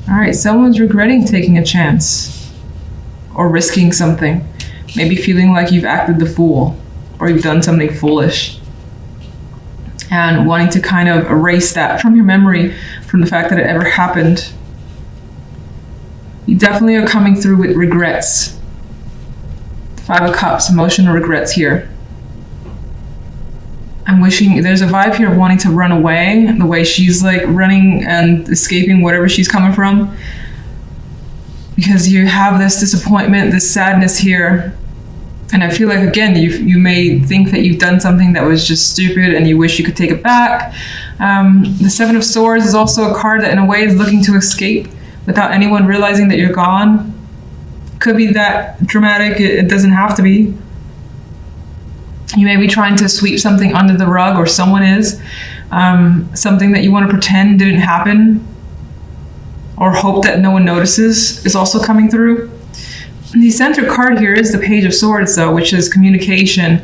All right, someone's regretting taking a chance or risking something. Maybe feeling like you've acted the fool or you've done something foolish. And wanting to kind of erase that from your memory, from the fact that it ever happened. You definitely are coming through with regrets. 5 of Cups, emotional regrets here. I'm wishing, there's a vibe here of wanting to run away, the way she's like running and escaping whatever she's coming from. Because you have this disappointment, this sadness here. And I feel like, again, you may think that you've done something that was just stupid and you wish you could take it back. The 7 of Swords is also a card that in a way is looking to escape without anyone realizing that you're gone. Could be that dramatic, it doesn't have to be. You may be trying to sweep something under the rug, or someone is. Something that you want to pretend didn't happen, or hope that no one notices, is also coming through. The center card here is the Page of Swords, though, which is communication.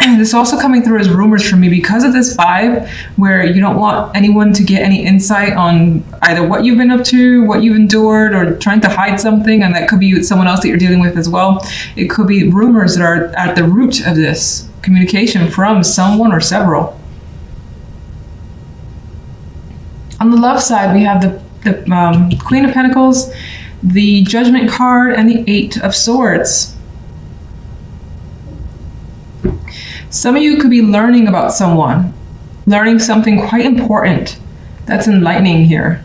This is also coming through as rumors for me because of this vibe where you don't want anyone to get any insight on either what you've been up to, what you've endured, or trying to hide something, and that could be someone else that you're dealing with as well. It could be rumors that are at the root of this communication from someone or several. On the love side, we have the Queen of Pentacles, the Judgment card, and the 8 of Swords. Some of you could be learning about someone, learning something quite important that's enlightening here.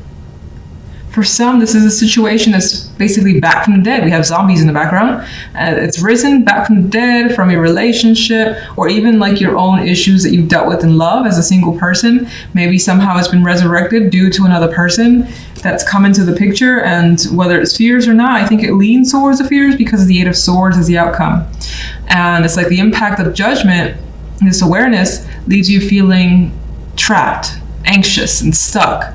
For some, this is a situation that's basically back from the dead. We have zombies in the background. It's risen back from the dead, from a relationship, or even like your own issues that you've dealt with in love as a single person. Maybe somehow it's been resurrected due to another person that's come into the picture. And whether it's fears or not, I think it leans towards the fears because of the 8 of Swords as the outcome. And it's like the impact of judgment, this awareness, leaves you feeling trapped, anxious, and stuck.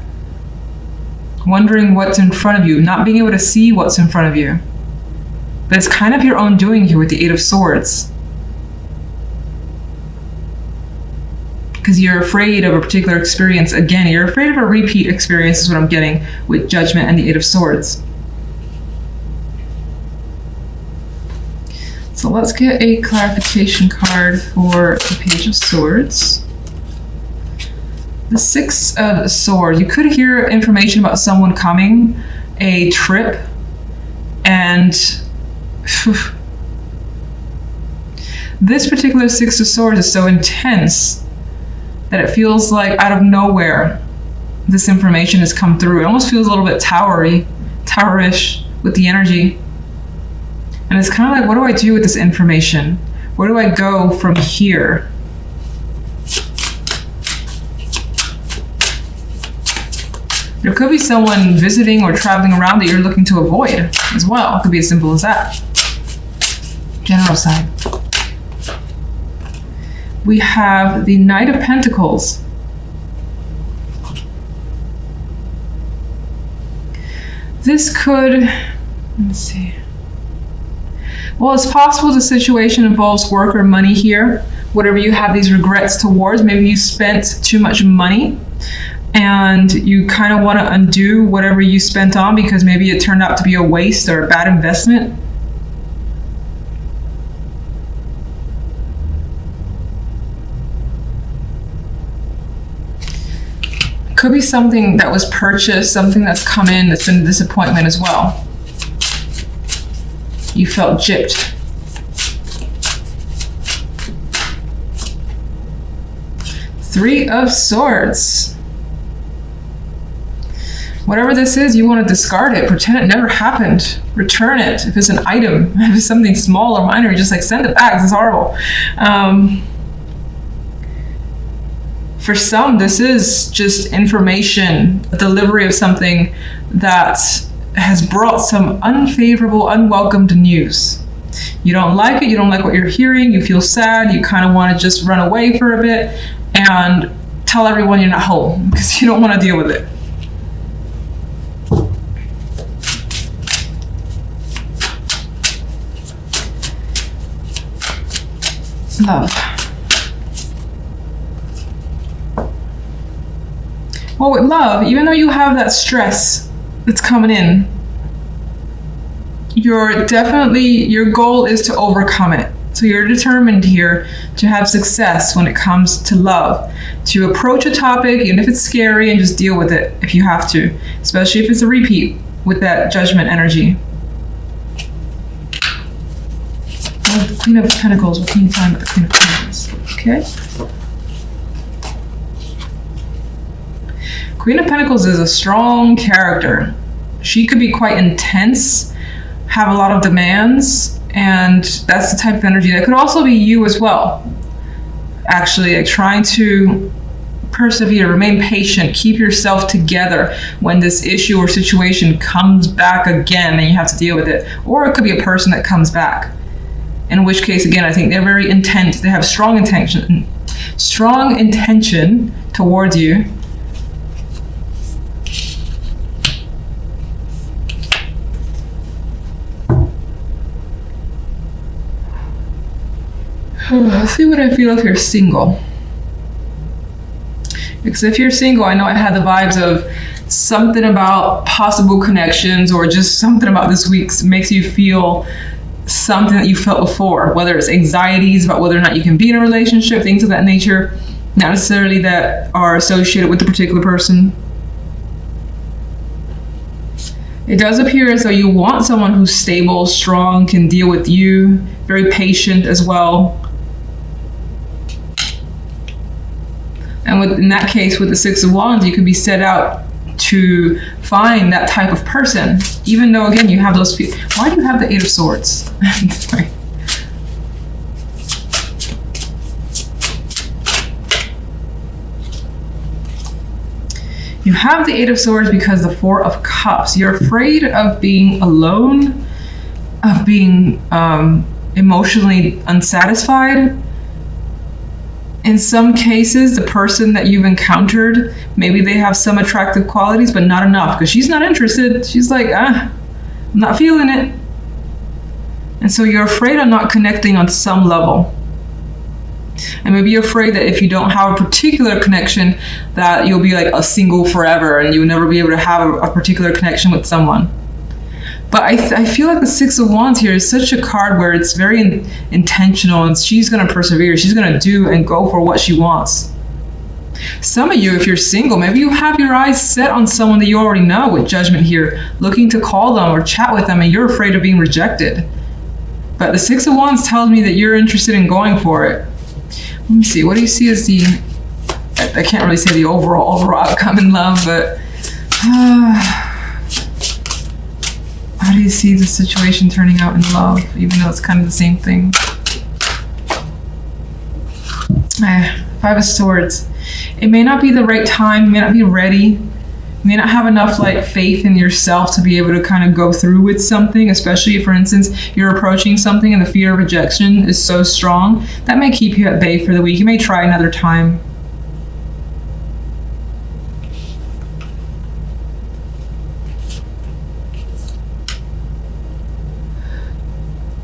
Wondering what's in front of you, not being able to see what's in front of you. But it's kind of your own doing here with the 8 of Swords. Because you're afraid of a particular experience. Again, you're afraid of a repeat experience is what I'm getting with Judgment and the 8 of Swords. So let's get a clarification card for the Page of Swords. The 6 of Swords. You could hear information about someone coming, a trip, and this particular 6 of Swords is so intense that it feels like out of nowhere this information has come through. It almost feels a little bit towerish with the energy. And it's kind of like, what do I do with this information? Where do I go from here? There could be someone visiting or traveling around that you're looking to avoid as well. It could be as simple as that. General side. We have the Knight of Pentacles. This could, let me see. Well, it's possible the situation involves work or money here. Whatever you have these regrets towards, maybe you spent too much money and you kind of want to undo whatever you spent on because maybe it turned out to be a waste or a bad investment. Could be something that was purchased, something that's come in that's been a disappointment as well. You felt gypped. Three of Swords. Whatever this is, you want to discard it. Pretend it never happened. Return it. If it's an item, if it's something small or minor, just like send it back. This is horrible. For some, this is just information, a delivery of something that has brought some unfavorable, unwelcomed news. You don't like it, you don't like what you're hearing, you feel sad, you kind of want to just run away for a bit and tell everyone you're not home because you don't want to deal with it. Love. Well, with love, even though you have that stress that's coming in, your goal is to overcome it. So you're determined here to have success when it comes to love, to approach a topic, even if it's scary, and just deal with it if you have to, especially if it's a repeat with that judgment energy. Queen of Pentacles. What can you find about the Queen of Pentacles? Okay. Queen of Pentacles is a strong character. She could be quite intense, have a lot of demands, and that's the type of energy that could also be you as well. Actually, like trying to persevere, remain patient, keep yourself together when this issue or situation comes back again and you have to deal with it. Or it could be a person that comes back. In which case, again, I think they're very intent. They have strong intention towards you. Let's see what I feel if you're single. Because if you're single, I know I had the vibes of something about possible connections, or just something about this week makes you feel something that you felt before, whether it's anxieties about whether or not you can be in a relationship, things of that nature, not necessarily that are associated with the particular person. It does appear as though you want someone who's stable, strong, can deal with you, very patient as well. And in that case, with the Six of Wands, you could be set out to find that type of person, even though, again, you have those people. Why do you have the Eight of Swords? Sorry. You have the Eight of Swords because the Four of Cups. You're afraid of being alone, of being emotionally unsatisfied. In some cases, the person that you've encountered, maybe they have some attractive qualities, but not enough, because she's not interested. She's like, I'm not feeling it. And so you're afraid of not connecting on some level. And maybe you're afraid that if you don't have a particular connection, that you'll be like a single forever and you'll never be able to have a particular connection with someone. But I feel like the Six of Wands here is such a card where it's very intentional, and she's going to persevere. She's going to do and go for what she wants. Some of you, if you're single, maybe you have your eyes set on someone that you already know with Judgment here, looking to call them or chat with them, and you're afraid of being rejected. But the Six of Wands tells me that you're interested in going for it. Let me see. What do you see as the... I can't really say the overall outcome in love, but... how do you see the situation turning out in love, even though it's kind of the same thing? Five of Swords. It may not be the right time, you may not be ready, you may not have enough faith in yourself to be able to kind of go through with something, especially if, for instance, you're approaching something and the fear of rejection is so strong. That may keep you at bay for the week. You may try another time.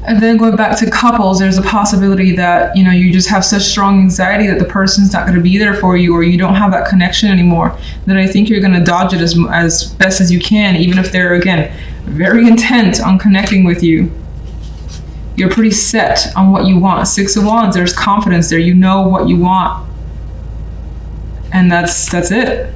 And then going back to couples, there's a possibility that, you just have such strong anxiety that the person's not going to be there for you, or you don't have that connection anymore. Then I think you're going to dodge it as best as you can, even if they're, again, very intent on connecting with you. You're pretty set on what you want. Six of Wands, there's confidence there. You know what you want. And that's it.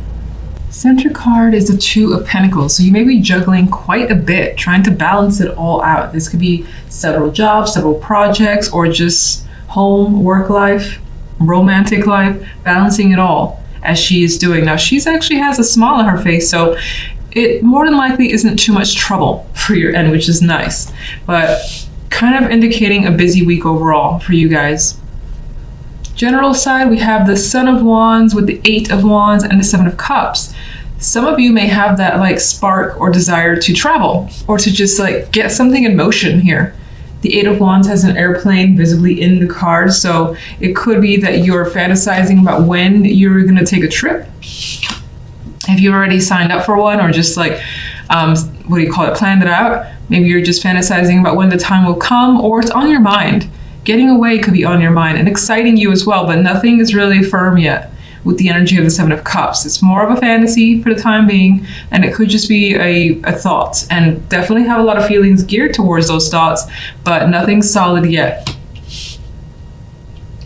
Center card is the Two of Pentacles. So you may be juggling quite a bit, trying to balance it all out. This could be several jobs, several projects, or just home, work life, romantic life, balancing it all as she is doing. Now, she's actually has a smile on her face, so it more than likely isn't too much trouble for your end, which is nice, but kind of indicating a busy week overall for you guys. General side, we have the Son of Wands with the Eight of Wands and the Seven of Cups. Some of you may have that spark or desire to travel, or to just get something in motion here. The Eight of Wands has an airplane visibly in the card, so it could be that you're fantasizing about when you're going to take a trip. If you already signed up for one, or just planned it out, maybe you're just fantasizing about when the time will come, or it's on your mind. Getting away could be on your mind and exciting you as well, but nothing is really firm yet. with the energy of the Seven of Cups. It's more of a fantasy for the time being, and it could just be a thought, and definitely have a lot of feelings geared towards those thoughts, but nothing solid yet.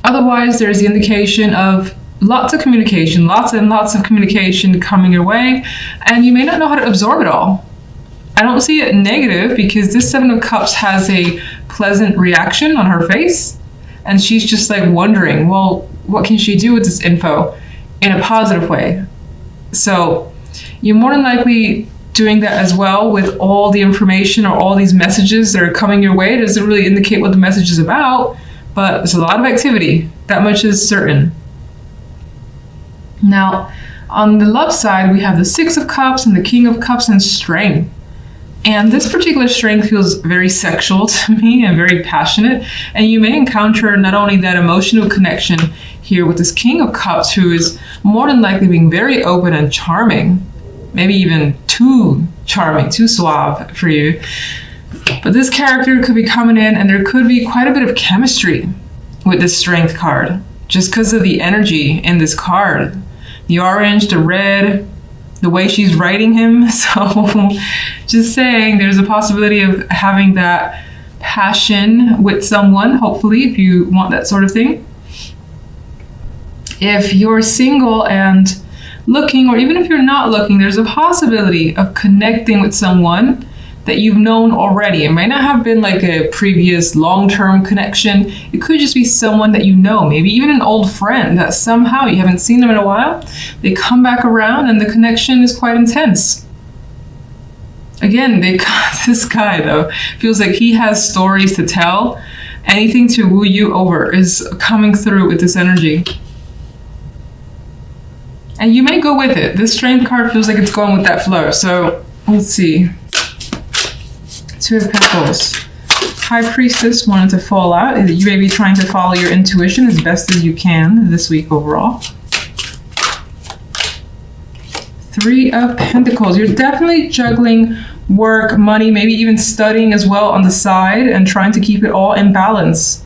Otherwise, there's the indication of lots of communication, lots and lots of communication coming your way, and you may not know how to absorb it all. I don't see it negative because this Seven of Cups has a pleasant reaction on her face, and she's just like wondering, well, what can she do with this info in a positive way? So you're more than likely doing that as well with all the information or all these messages that are coming your way. It doesn't really indicate what the message is about, but there's a lot of activity. That much is certain. Now, on the love side, we have the Six of Cups and the King of Cups and strength. And this particular strength feels very sexual to me and very passionate. And you may encounter not only that emotional connection here with this King of Cups, who is more than likely being very open and charming, maybe even too charming, too suave for you. But this character could be coming in, and there could be quite a bit of chemistry with this strength card, just because of the energy in this card. The orange, the red, the way she's writing him. So just saying, there's a possibility of having that passion with someone, hopefully, if you want that sort of thing. If you're single and looking, or even if you're not looking, there's a possibility of connecting with someone that you've known already. It might not have been like a previous long-term connection. It could just be someone that you know, maybe even an old friend that somehow you haven't seen them in a while. They come back around and the connection is quite intense. Again, this guy though feels like he has stories to tell. Anything to woo you over is coming through with this energy. And you may go with it. This strength card feels like it's going with that flow. So let's see. Two of Pentacles. High Priestess wanted to fall out. You may be trying to follow your intuition as best as you can this week overall. Three of Pentacles. You're definitely juggling work, money, maybe even studying as well on the side and trying to keep it all in balance.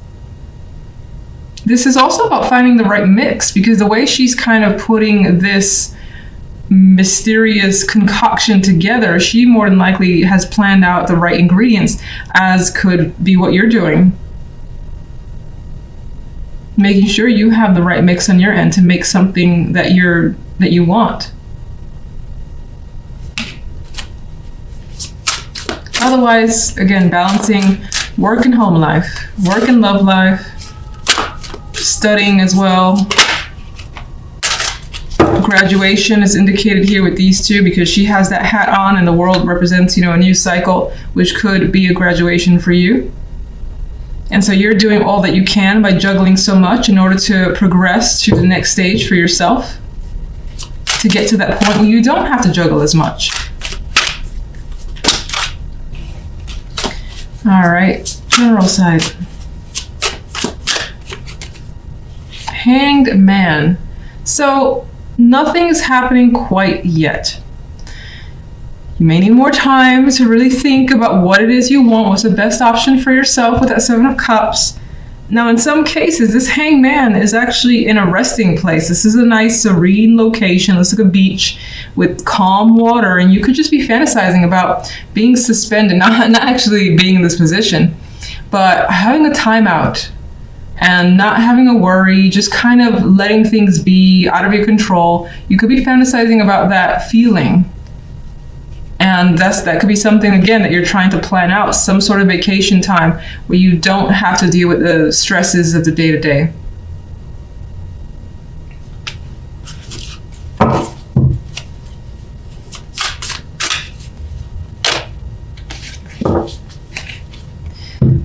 This is also about finding the right mix, because the way she's kind of putting this mysterious concoction together, she more than likely has planned out the right ingredients, as could be what you're doing. Making sure you have the right mix on your end to make something that you want. Otherwise, again, balancing work and home life, work and love life, studying as well. Graduation is indicated here with these two, because she has that hat on and the world represents, a new cycle, which could be a graduation for you. And so you're doing all that you can by juggling so much in order to progress to the next stage for yourself, to get to that point where you don't have to juggle as much. All right, general side. Hanged Man. So nothing is happening quite yet. You may need more time to really think about what it is you want, what's the best option for yourself with that Seven of Cups. Now, in some cases, this Hanged Man is actually in a resting place. This is a nice, serene location. Looks like a beach with calm water, and you could just be fantasizing about being suspended, not actually being in this position, but having a timeout and not having a worry, just kind of letting things be out of your control. You could be fantasizing about that feeling. And that could be something, again, that you're trying to plan out, some sort of vacation time where you don't have to deal with the stresses of the day-to-day.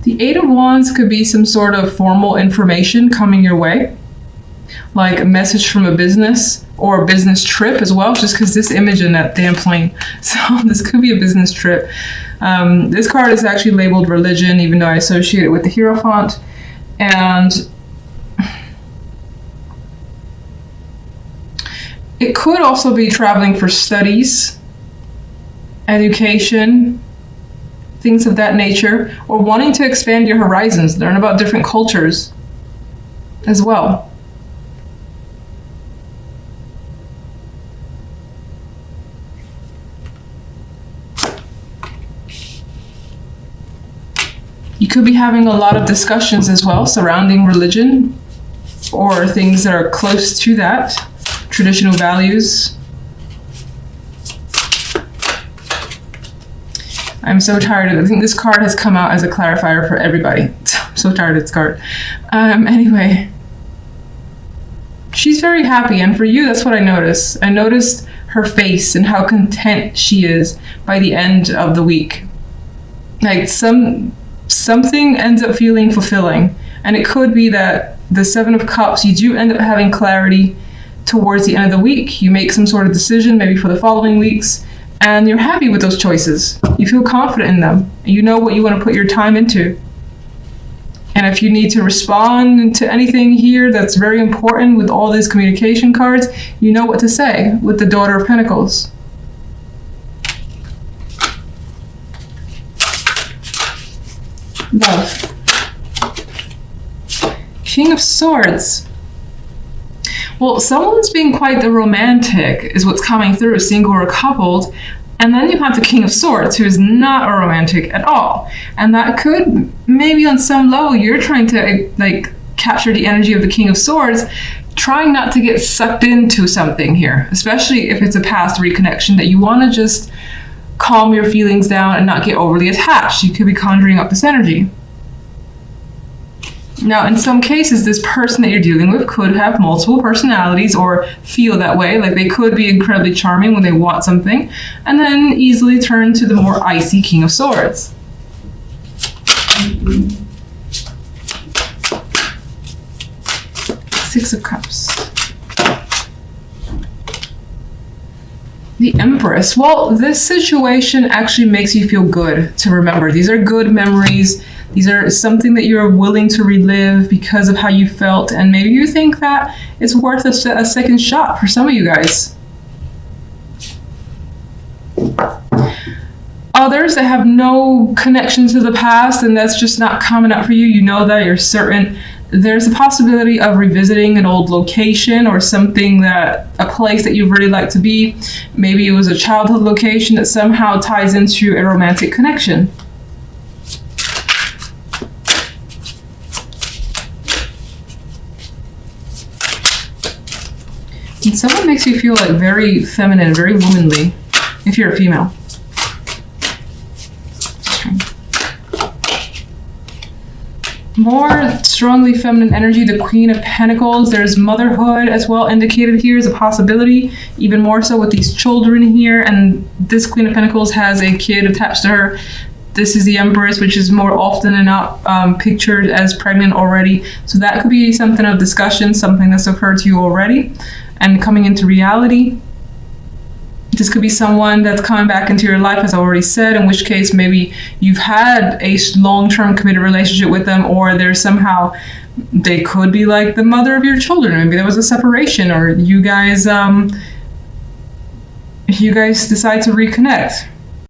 The Eight of Wands could be some sort of formal information coming your way, like a message from a business or a business trip as well, just because this image in that damn plane. So this could be a business trip. This card is actually labeled religion, even though I associate it with the Hierophant. And it could also be traveling for studies, education, things of that nature, or wanting to expand your horizons, learn about different cultures as well. You could be having a lot of discussions as well surrounding religion or things that are close to that, traditional values. I'm so tired. I think this card has come out as a clarifier for everybody. I'm so tired of this card. Anyway, she's very happy, and for you, that's what I noticed. I noticed her face and how content she is by the end of the week. Like something ends up feeling fulfilling, and it could be that the Seven of Cups, you do end up having clarity towards the end of the week. You make some sort of decision, maybe for the following weeks, and you're happy with those choices. You feel confident in them. You know what you want to put your time into. And if you need to respond to anything here that's very important with all these communication cards, you know what to say with the Daughter of Pentacles. Love. King of Swords. Well, someone's being quite the romantic is what's coming through, single or coupled. And then you have the King of Swords, who is not a romantic at all. And that could, maybe on some level, you're trying to like capture the energy of the King of Swords, trying not to get sucked into something here, especially if it's a past reconnection that you want to just calm your feelings down and not get overly attached. You could be conjuring up this energy. Now, in some cases, this person that you're dealing with could have multiple personalities or feel that way. Like they could be incredibly charming when they want something and then easily turn to the more icy King of Swords. Six of Cups. The Empress. Well, this situation actually makes you feel good to remember. These are good memories. These are something that you're willing to relive because of how you felt, and maybe you think that it's worth a second shot for some of you guys. Others that have no connection to the past, and that's just not coming up for you, you know that, you're certain. There's a possibility of revisiting an old location or something that, a place that you really like to be. Maybe it was a childhood location that somehow ties into a romantic connection. And someone makes you feel like very feminine, very womanly, if you're a female. More strongly feminine energy, the Queen of Pentacles. There's motherhood as well indicated here as a possibility, even more so with these children here. And this Queen of Pentacles has a kid attached to her. This is the Empress, which is more often than not pictured as pregnant already. So that could be something of discussion, something that's occurred to you already and coming into reality. This could be someone that's coming back into your life, as I already said, in which case maybe you've had a long-term committed relationship with them, or there's somehow, they could be like the mother of your children. Maybe there was a separation, or you guys decide to reconnect.